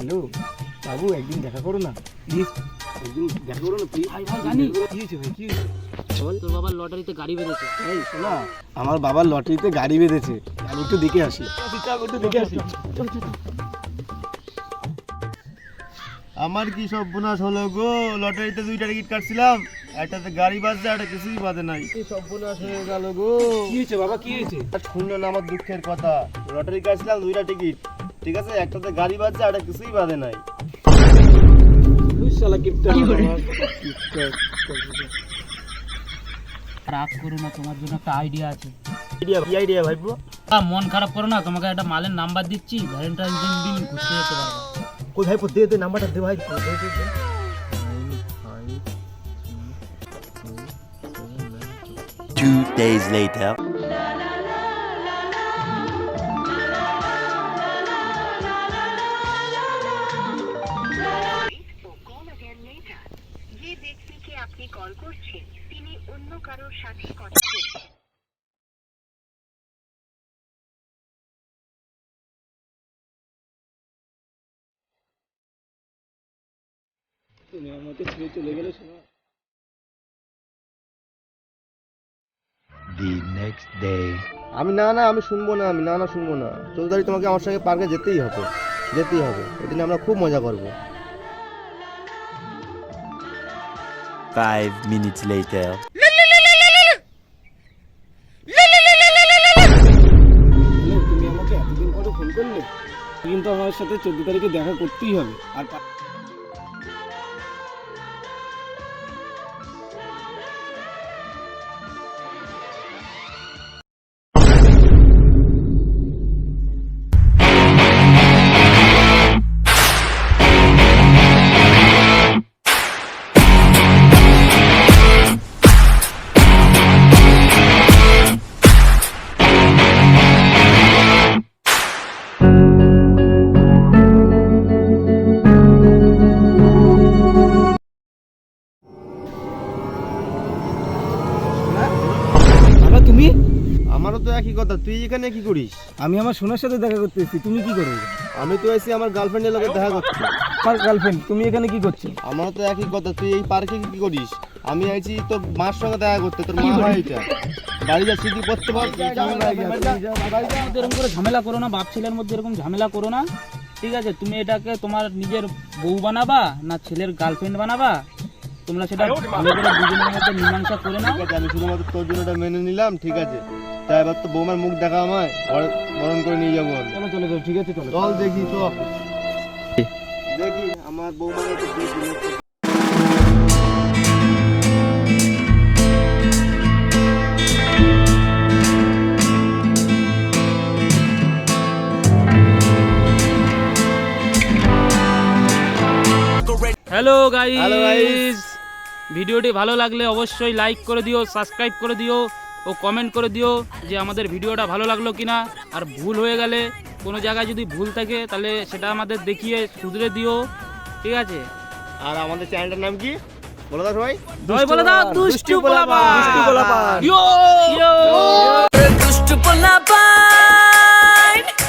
Hello বাবু, একদিন দেখা করো না প্লিজ, একদিন দেখা করো না প্লিজ। ভাই জানি কি হয়েছে ভাই, কি হয়েছে? তোর বাবার লটারিতে গাড়ি বেঁধেছে। এই শোনা, আমার বাবার লটারিতে গাড়ি বেঁধেছে, আমি একটু দেখে আসি। একটু দেখে আসি। আমার কি সর্বনাশ হলো গো, লটারিতে 2টা টিকিট কাটছিলাম, একটাতে গাড়ি বাজছে, একটা কিছুই বাজে নাই। কি সর্বনাশ হয়ে গেল গো। কি হয়েছে বাবা, কি হয়েছে? আর শুনলো না আমার দুঃখের কথা, লটারি কাটছিলাম 2টা টিকিট, ঠিক আছে, একটাতে গাড়ি বাজছে, একটা কিছুই বাজে নাই। শালা কিপটা। রাগ করো না, তোমার জন্য একটা আইডিয়া আছে। কি আইডিয়া ভাইবো? মন খারাপ করো না, তোমাকে একটা মালের নাম্বার দিচ্ছি, ভ্যালেন্টাইন দিন ঘুরতে যেতে পারবে। কই ভাইবো, দে নাম্বারটা দে ভাই, দে। 2 days later. যে ব্যক্তিকে আপনি কল করছেন তিনি অন্য কারোর সাথে কথা বলছেন। তুমি আমাকে ছেড়ে চলে গেলে শোনা। The next day. আমি শুনবো না, শুনবো না। চৌধুরী, তোমাকে আমার সঙ্গে পার্কে যেতেই হবে। এদিন আমরা খুব মজা করবো। 5 minutes later. হ্যালো, তুমি আমাকে এতদিন পরে ফোন করলে, কিন্তু আমার সাথে 14 তারিখে দেখা করতেই হবে। আর বাবা, তুমি? আমারও তো একই কথা, তুই এখানে কি করিস? আমি আমার সোনার সাথে দেখা করতে এসেছি, তুমি কি করো? আমি তো এসে আমার গার্লফ্রেন্ডের লোকের দেখা করছি। আমার গার্লফ্রেন্ড, তুমি এখানে কি করছো? আমারও তো একই কথা, তুই এই পার্কে কি করিস? আমি আইছি তোর মার সঙ্গে দেখা করতে, তোর মা হয় এটা। বাড়ি যাচ্ছি কি করতে পারবি? এরকম করে ঝামেলা করো না, বাপ ছেলের মধ্যে এরকম ঝামেলা করো না, ঠিক আছে? তুমি এটাকে তোমার নিজের বউ বানাবা না ছেলের গার্লফ্রেন্ড বানাবা, তোমরা সেটা ভালো করে দুজনের মধ্যে মীমাংসা করে নাও। ঠিক আছে, আমি শুধুমাত্র তোর জন্য এটা মেনে নিলাম, ঠিক আছে? তাই এবার তো বৌমার মুখ দেখা আমায়, বরণ করে নিয়ে যাবো আমি। চলো, ঠিক আছে, চলো। চল দেখি তো, দেখি আমার বৌমাকে তো দেখি। Hello Hello guys, guys. ভিডিওটি ভালো লাগলে অবশ্যই লাইক করে দিও, সাবস্ক্রাইব করে দিও ও কমেন্ট করে দিও যে আমাদের ভিডিওটা ভালো লাগলো কিনা। আর ভুল হয়ে গেলে, কোনো জায়গায় যদি ভুল থাকে, তাহলে সেটা আমাদের দেখিয়ে শুধরে দিও, ঠিক আছে? আর আমাদের চ্যানেলটার নাম কি বলো দাও সবাই? সবাই বলে দাও, দুষ্টু পোলাপান। দুষ্টু পোলাপান। ইয়ো ইয়ো দুষ্টু পোলাপান।